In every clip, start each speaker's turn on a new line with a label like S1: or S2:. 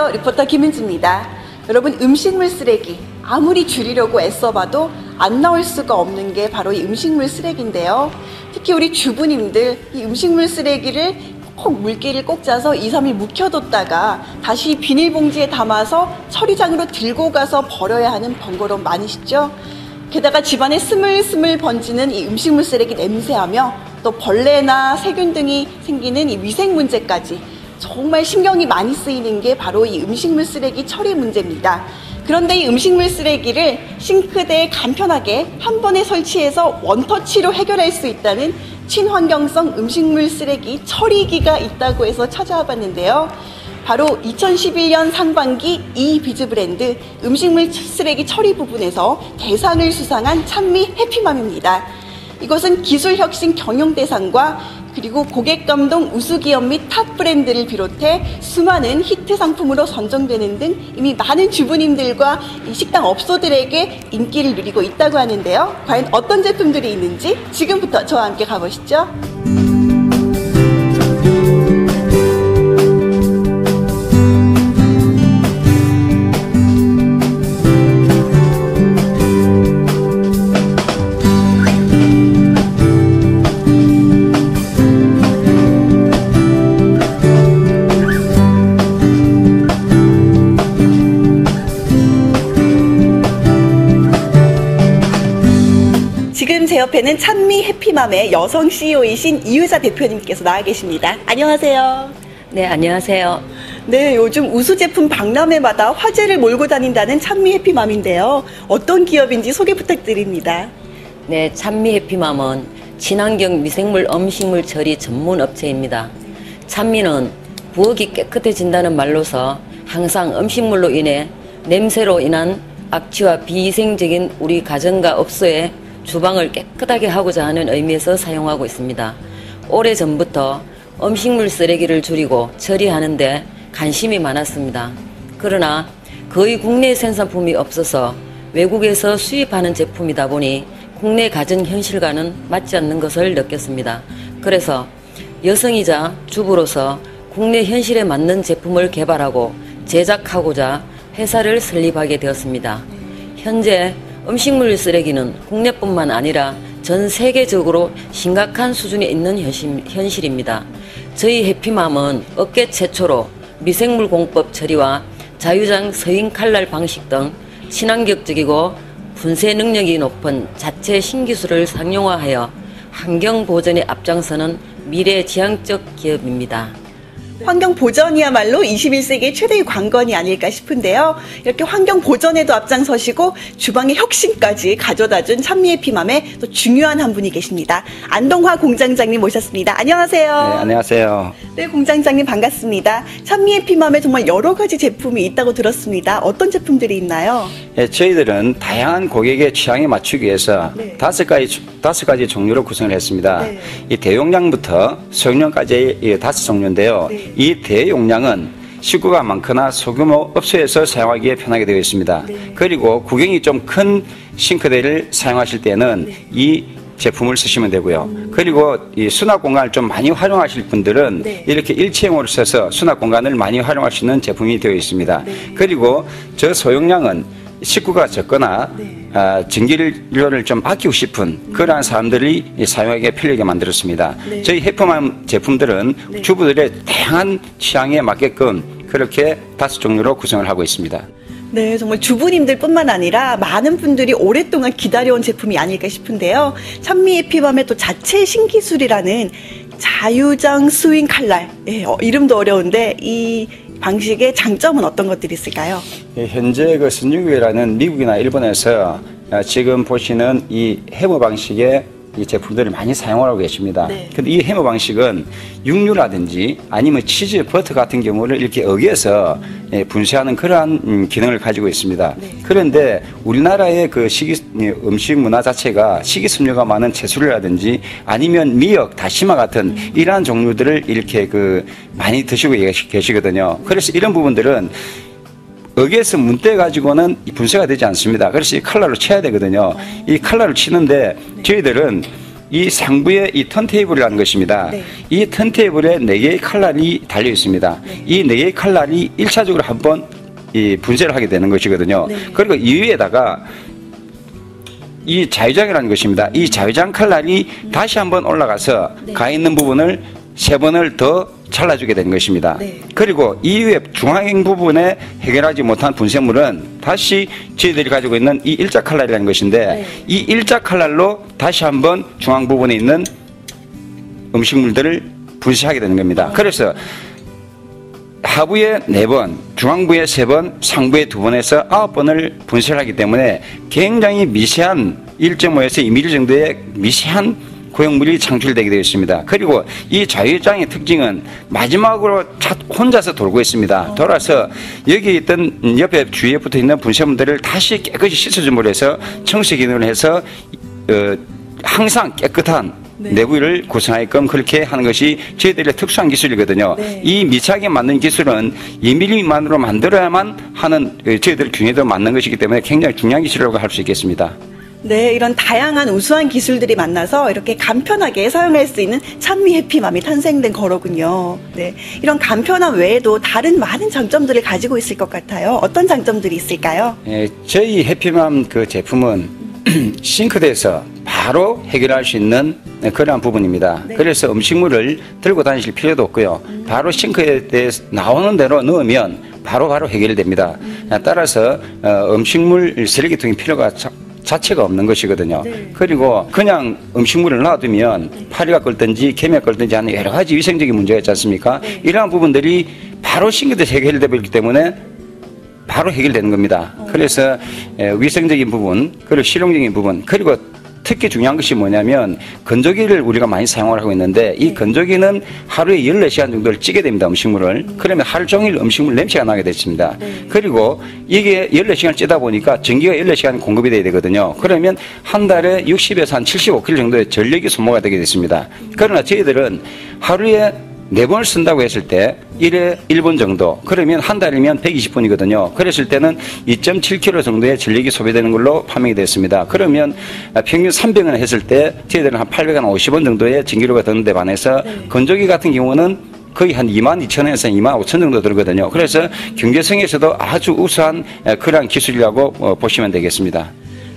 S1: 안녕하세요. 리포터 김은지입니다. 여러분, 음식물 쓰레기 아무리 줄이려고 애써봐도 안 나올 수가 없는 게 바로 이 음식물 쓰레기인데요. 특히 우리 주부님들 이 음식물 쓰레기를 꼭 물기를 꼭 짜서 2, 3일 묵혀뒀다가 다시 비닐봉지에 담아서 처리장으로 들고 가서 버려야 하는 번거로움 많으시죠? 게다가 집안에 스물스물 번지는 이 음식물 쓰레기 냄새하며 또 벌레나 세균 등이 생기는 이 위생 문제까지 정말 신경이 많이 쓰이는 게 바로 이 음식물 쓰레기 처리 문제입니다. 그런데 이 음식물 쓰레기를 싱크대에 간편하게 한 번에 설치해서 원터치로 해결할 수 있다는 친환경성 음식물 쓰레기 처리기가 있다고 해서 찾아와 봤는데요. 바로 2011년 상반기 이비즈 브랜드 음식물 쓰레기 처리 부분에서 대상을 수상한 찬미 해피맘입니다. 이것은 기술혁신 경영대상과 그리고 고객감동 우수기업 및 탑 브랜드를 비롯해 수많은 히트 상품으로 선정되는 등 이미 많은 주부님들과 이 식당 업소들에게 인기를 누리고 있다고 하는데요. 과연 어떤 제품들이 있는지 지금부터 저와 함께 가보시죠. 지금 제 옆에는 찬미 해피맘의 여성 CEO이신 이유자 대표님께서 나와 계십니다. 안녕하세요.
S2: 네, 안녕하세요.
S1: 네, 요즘 우수 제품 박람회마다 화제를 몰고 다닌다는 찬미 해피맘인데요. 어떤 기업인지 소개 부탁드립니다.
S2: 네, 찬미 해피맘은 친환경 미생물 음식물 처리 전문 업체입니다. 찬미는 부엌이 깨끗해진다는 말로서 항상 음식물로 인해 냄새로 인한 악취와 비위생적인 우리 가정과 업소에 주방을 깨끗하게 하고자 하는 의미에서 사용하고 있습니다. 오래전부터 음식물 쓰레기를 줄이고 처리하는데 관심이 많았습니다. 그러나 거의 국내 생산품이 없어서 외국에서 수입하는 제품이다 보니 국내 가정 현실과는 맞지 않는 것을 느꼈습니다. 그래서 여성이자 주부로서 국내 현실에 맞는 제품을 개발하고 제작하고자 회사를 설립하게 되었습니다. 현재 음식물 쓰레기는 국내뿐만 아니라 전 세계적으로 심각한 수준에 있는 현실입니다. 저희 해피맘은 업계 최초로 미생물 공법 처리와 자유장 서인 칼날 방식 등 친환경적이고 분쇄 능력이 높은 자체 신기술을 상용화하여 환경 보전에 앞장서는 미래지향적 기업입니다.
S1: 환경 보전이야말로 21세기의 최대의 관건이 아닐까 싶은데요. 이렇게 환경 보전에도 앞장서시고 주방의 혁신까지 가져다준 찬미 해피맘의 또 중요한 한 분이 계십니다. 안동화 공장장님 모셨습니다. 안녕하세요.
S3: 네, 안녕하세요.
S1: 네, 공장장님 반갑습니다. 찬미 해피맘에 정말 여러 가지 제품이 있다고 들었습니다. 어떤 제품들이 있나요?
S3: 네, 저희들은 다양한 고객의 취향에 맞추기 위해서 다섯 가지 종류로 구성을 했습니다. 네. 이 대용량부터 소용량까지 5종류인데요. 네. 이 대용량은 식구가 많거나 소규모 업소에서 사용하기에 편하게 되어 있습니다. 네. 그리고 구경이 좀 큰 싱크대를 사용하실 때는 네. 이 제품을 쓰시면 되고요. 그리고 이 수납 공간을 좀 많이 활용하실 분들은 네. 이렇게 일체형으로 써서 수납 공간을 많이 활용할 수 있는 제품이 되어 있습니다. 네. 그리고 저 소용량은 식구가 적거나 전기료를 좀 아끼고 싶은 그러한 사람들이 사용하기에 편리하게 만들었습니다. 네. 저희 해피맘 제품들은 네. 주부들의 다양한 취향에 맞게끔 그렇게 5종류로 구성을 하고 있습니다.
S1: 네, 정말 주부님들뿐만 아니라 많은 분들이 오랫동안 기다려온 제품이 아닐까 싶은데요. 찬미 해피맘의 또 자체 신기술이라는 자유장 스윙 칼날, 이름도 어려운데 이 방식의 장점은 어떤 것들이 있을까요?
S3: 현재 그 선진국이라는 미국이나 일본에서 지금 보시는 이 해머 방식의 이 제품들을 많이 사용하고 계십니다. 근데 이 해머 방식은 육류라든지 아니면 치즈, 버터 같은 경우를 이렇게 어기에서 분쇄하는 그러한 기능을 가지고 있습니다. 그런데 우리나라의 그 음식 문화 자체가 식이섬유가 많은 채소류라든지 아니면 미역, 다시마 같은 이러한 종류들을 이렇게 많이 드시고 계시거든요. 그래서 이런 부분들은 어기에서 문대 가지고는 분쇄가 되지 않습니다. 그래서 이 칼날로 쳐야 되거든요. 이 칼날을 치는데 저희들은 이 상부에 이 턴테이블이라는 것입니다.
S1: 네.
S3: 이 턴테이블에 4개의 칼날이 달려 있습니다. 이 4개의 칼날이 1차적으로 한번 이 분쇄를 하게 되는 것이거든요.
S1: 네.
S3: 그리고 이위에다가 이 자위장이라는 것입니다. 이 자위장 칼날이 다시 한번 올라가서
S1: 네.
S3: 가 있는 부분을 3번을 더 잘라주게 되는 것입니다.
S1: 네.
S3: 그리고 이후에 중앙행 부분에 해결하지 못한 분쇄물은 다시 저희들이 가지고 있는 이 일자 칼날이라는 것인데
S1: 네.
S3: 이 일자 칼날로 다시 한번 중앙 부분에 있는 음식물들을 분쇄하게 되는 겁니다. 그래서 하부에 4번, 중앙부에 3번, 상부에 2번에서 9번을 분쇄를 하기 때문에 굉장히 미세한 1.5에서 2mm 정도의 미세한 고형물이 창출되게 되어 있습니다. 그리고 이 자유장의 특징은 마지막으로 혼자서 돌고 있습니다. 돌아서 여기 있던 옆에 주위에 붙어 있는 분쇄물들을 다시 깨끗이 씻어줌으로 해서 청소 기능을 해서 항상 깨끗한
S1: 네.
S3: 내부를 구성하게끔 그렇게 하는 것이 저희들의 특수한 기술이거든요.
S1: 네.
S3: 이 미착에 맞는 기술은 2mm만으로 만들어야만 하는 저희들 균에도 맞는 것이기 때문에 굉장히 중요한 기술이라고 할 수 있겠습니다.
S1: 네, 이런 다양한 우수한 기술들이 만나서 이렇게 간편하게 사용할 수 있는 찬미 해피맘이 탄생된 거로군요. 네, 이런 간편함 외에도 다른 많은 장점들을 가지고 있을 것 같아요. 어떤 장점들이 있을까요?
S3: 저희 해피맘 그 제품은 싱크대에서 바로 해결할 수 있는 그러한 부분입니다.
S1: 네.
S3: 그래서 음식물을 들고 다니실 필요도 없고요. 바로 싱크대에 나오는 대로 넣으면 바로 해결됩니다. 따라서 음식물 쓰레기통이 필요가 자체가 없는 것이거든요.
S1: 네.
S3: 그리고 그냥 음식물을 놔두면 파리가 끓든지 개미가 끓든지 하는 여러 가지 위생적인 문제가 있지 않습니까?
S1: 네.
S3: 이러한 부분들이 바로 싱크대에서 해결되어 있기 때문에 바로 해결되는 겁니다. 그래서 위생적인 부분, 그리고 실용적인 부분, 그리고 특히 중요한 것이 뭐냐면 건조기를 우리가 많이 사용을 하고 있는데 이 건조기는 하루에 14시간 정도를 찌게 됩니다. 음식물을. 그러면 하루 종일 음식물 냄새가 나게 됐습니다. 그리고 이게 14시간 찌다 보니까 전기가 14시간 공급이 돼야 되거든요. 그러면 한 달에 60에서 한 75kg 정도의 전력이 소모가 되게 됐습니다. 그러나 저희들은 하루에 4번을 쓴다고 했을 때 1회 1분 정도, 그러면 한 달이면 120분이거든요. 그랬을 때는 2.7kg 정도의 전력이 소비되는 걸로 판명이 됐습니다. 그러면 평균 300원 했을 때 저희들은 한 850원 정도의 전기료가 드는데 반해서 건조기 같은 경우는 거의 한 22,000원에서 25,000원 정도 들거든요. 그래서 경제성에서도 아주 우수한 그러한 기술이라고 보시면 되겠습니다.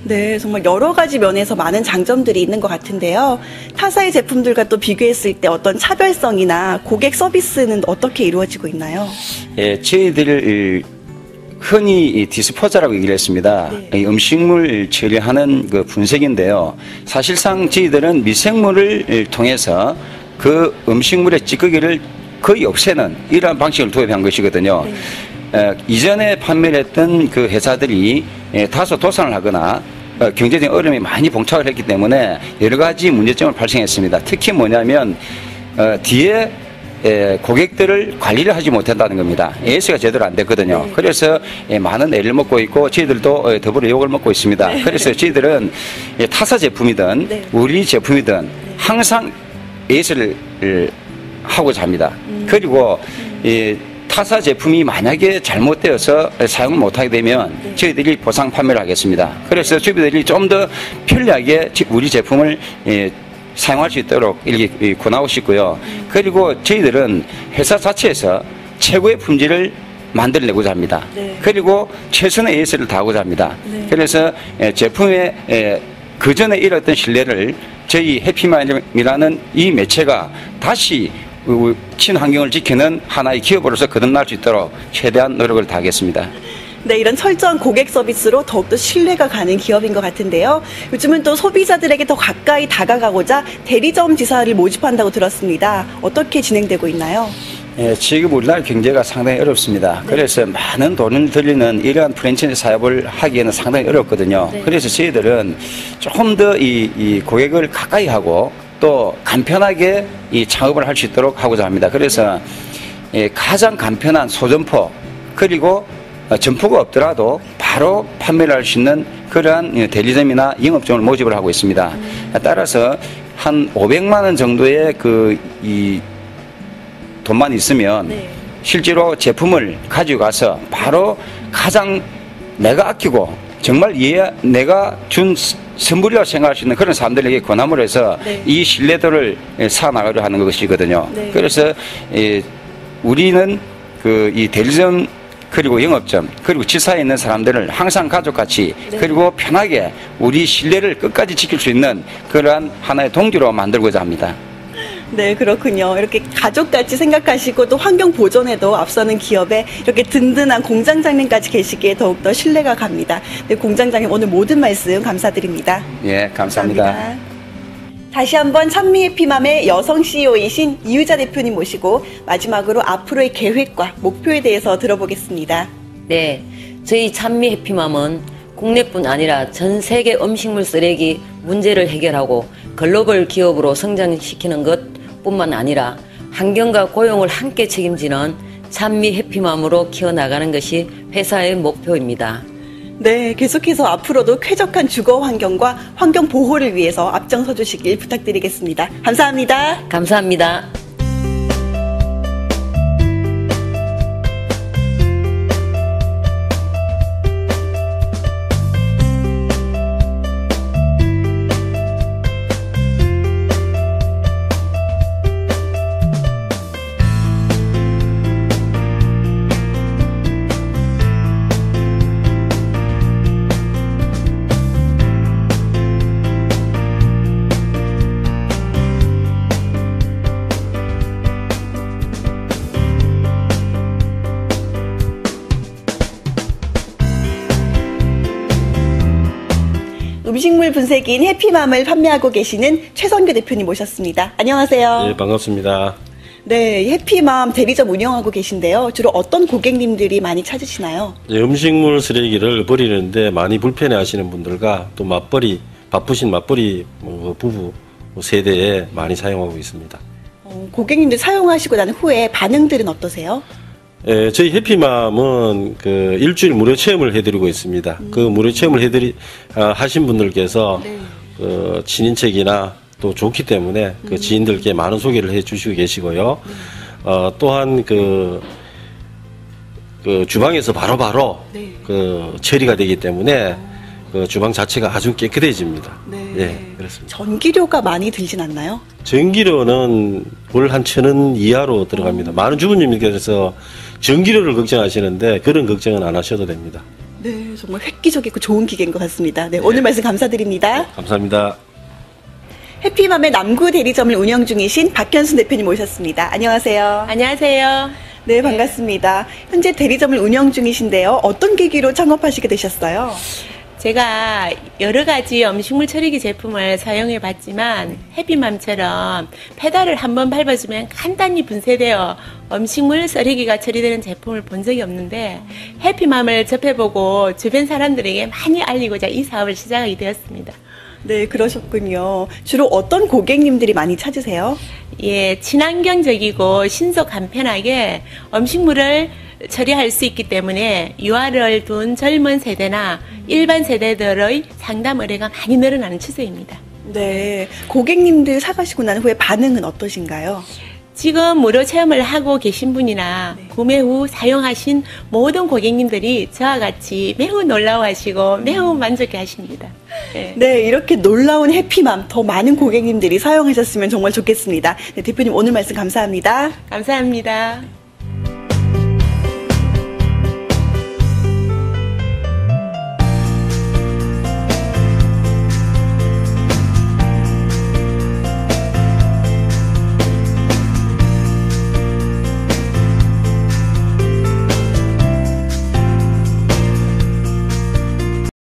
S1: 네, 정말 여러 가지 면에서 많은 장점들이 있는 것 같은데요. 타사의 제품들과 또 비교했을 때 어떤 차별성이나 고객 서비스는 어떻게 이루어지고 있나요?
S3: 저희들 흔히 디스포자라고 얘기를 했습니다.
S1: 네.
S3: 음식물 처리하는 그 분쇄기인데요. 사실상 저희들은 미생물을 통해서 그 음식물의 찌꺼기를 거의 없애는 이러한 방식을 도입한 것이거든요.
S1: 네.
S3: 이전에 판매를 했던 그 회사들이 다소 도산을 하거나 경제적인 어려움이 많이 봉착을 했기 때문에 여러 가지 문제점을 발생했습니다. 특히 뭐냐면 뒤에 고객들을 관리를 하지 못한다는 겁니다. AS가 제대로 안 됐거든요.
S1: 네.
S3: 그래서 많은 애를 먹고 있고 저희들도 더불어 욕을 먹고 있습니다.
S1: 네.
S3: 그래서 저희들은 타사 제품이든
S1: 네.
S3: 우리 제품이든 항상 AS를 하고자 합니다. 그리고 타사 제품이 만약에 잘못되어서 사용을 못하게 되면 저희들이 보상 판매를 하겠습니다. 그래서 저희들이 좀 더 편리하게 우리 제품을 사용할 수 있도록 이렇게 권하고 싶고요. 그리고 저희들은 회사 자체에서 최고의 품질을 만들어내고자 합니다.
S1: 네.
S3: 그리고 최선의 AS를 다하고자 합니다.
S1: 네.
S3: 그래서 제품의 그전에 잃었던 신뢰를 저희 해피맘이라는 이 매체가 다시 친환경을 지키는 하나의 기업으로서 거듭날 수 있도록 최대한 노력을 다하겠습니다.
S1: 네, 이런 철저한 고객 서비스로 더욱더 신뢰가 가는 기업인 것 같은데요. 요즘은 또 소비자들에게 더 가까이 다가가고자 대리점 지사를 모집한다고 들었습니다. 어떻게 진행되고 있나요?
S3: 지금 우리나라 경제가 상당히 어렵습니다.
S1: 네.
S3: 그래서 많은 돈을 들이는 이러한 프랜차이즈 사업을 하기에는 상당히 어렵거든요.
S1: 네.
S3: 그래서 저희들은 조금 더 이 고객을 가까이 하고 또 간편하게 이 창업을 할 수 있도록 하고자 합니다. 그래서 가장 간편한 소점포 그리고 점포가 없더라도 바로 판매를 할 수 있는 그러한 대리점이나 영업점을 모집을 하고 있습니다. 따라서 한 500만 원 정도의 이 돈만 있으면
S1: 네.
S3: 실제로 제품을 가지고 가서 바로 가장 내가 아끼고 정말 내가 준 선물이라고 생각할 수 있는 그런 사람들에게 권함을 해서
S1: 네.
S3: 이 신뢰도를 쌓아나가려 하는 것이거든요.
S1: 네.
S3: 그래서 우리는 이 대리점 그리고 영업점 그리고 지사에 있는 사람들을 항상 가족같이
S1: 네.
S3: 그리고 편하게 우리 신뢰를 끝까지 지킬 수 있는 그러한 하나의 동기로 만들고자 합니다.
S1: 네, 그렇군요. 이렇게 가족같이 생각하시고 또 환경 보존에도 앞서는 기업에 이렇게 든든한 공장장님까지 계시기에 더욱더 신뢰가 갑니다. 네, 공장장님 오늘 모든 말씀 감사드립니다.
S3: 예, 감사합니다.
S1: 다시 한번 찬미 해피맘의 여성 CEO이신 이유자 대표님 모시고 마지막으로 앞으로의 계획과 목표에 대해서 들어보겠습니다.
S2: 네, 저희 찬미 해피맘은 국내뿐 아니라 전 세계 음식물 쓰레기 문제를 해결하고 글로벌 기업으로 성장시키는 것뿐만 아니라 환경과 고용을 함께 책임지는 찬미 해피맘으로 키워나가는 것이 회사의 목표입니다.
S1: 네, 계속해서 앞으로도 쾌적한 주거 환경과 환경 보호를 위해서 앞장서 주시길 부탁드리겠습니다. 감사합니다.
S2: 감사합니다.
S1: 음식물 분쇄기인 해피맘을 판매하고 계시는 최선규 대표님 모셨습니다. 안녕하세요.
S4: 네, 반갑습니다.
S1: 네, 해피맘 대리점 운영하고 계신데요. 주로 어떤 고객님들이 많이 찾으시나요?
S4: 음식물 쓰레기를 버리는데 많이 불편해 하시는 분들과 또 바쁘신 맞벌이 부부 세대에 많이 사용하고 있습니다.
S1: 고객님들 사용하시고 난 후에 반응들은 어떠세요?
S4: 저희 해피맘은 일주일 무료 체험을 해드리고 있습니다. 그 무료 체험을 하신 분들께서
S1: 네.
S4: 친인척이나 또 좋기 때문에 그 지인들께 많은 소개를 해 주시고 계시고요. 또한 주방에서 바로바로
S1: 네.
S4: 처리가 되기 때문에 그 주방 자체가 아주 깨끗해집니다.
S1: 네.
S4: 예, 그렇습니다.
S1: 전기료가 많이 들진 않나요?
S4: 전기료는 월 한 1,000원 이하로 들어갑니다. 많은 주부님께서 전기료를 걱정하시는데 그런 걱정은 안 하셔도 됩니다.
S1: 네, 정말 획기적이고 좋은 기계인 것 같습니다. 네, 오늘 말씀 감사드립니다.
S4: 감사합니다.
S1: 해피맘의 남구 대리점을 운영 중이신 박현순 대표님 모셨습니다. 안녕하세요.
S5: 안녕하세요.
S1: 네, 반갑습니다. 현재 대리점을 운영 중이신데요. 어떤 계기로 창업하시게 되셨어요?
S5: 제가 여러 가지 음식물 처리기 제품을 사용해 봤지만 해피맘처럼 페달을 한번 밟아주면 간단히 분쇄되어 음식물 쓰레기가 처리되는 제품을 본 적이 없는데 해피맘을 접해보고 주변 사람들에게 많이 알리고자 이 사업을 시작하게 되었습니다.
S1: 네, 그러셨군요. 주로 어떤 고객님들이 많이 찾으세요?
S5: 예, 친환경적이고 신속 간편하게 음식물을 처리할 수 있기 때문에 유아를 둔 젊은 세대나 일반 세대들의 상담 의뢰가 많이 늘어나는 추세입니다.
S1: 네, 고객님들 사가시고 난 후에 반응은 어떠신가요?
S5: 지금 무료 체험을 하고 계신 분이나 구매 후 사용하신 모든 고객님들이 저와 같이 매우 놀라워하시고 매우 만족해 하십니다.
S1: 네, 이렇게 놀라운 해피맘 더 많은 고객님들이 사용하셨으면 정말 좋겠습니다. 네, 대표님 오늘 말씀 감사합니다.
S5: 감사합니다.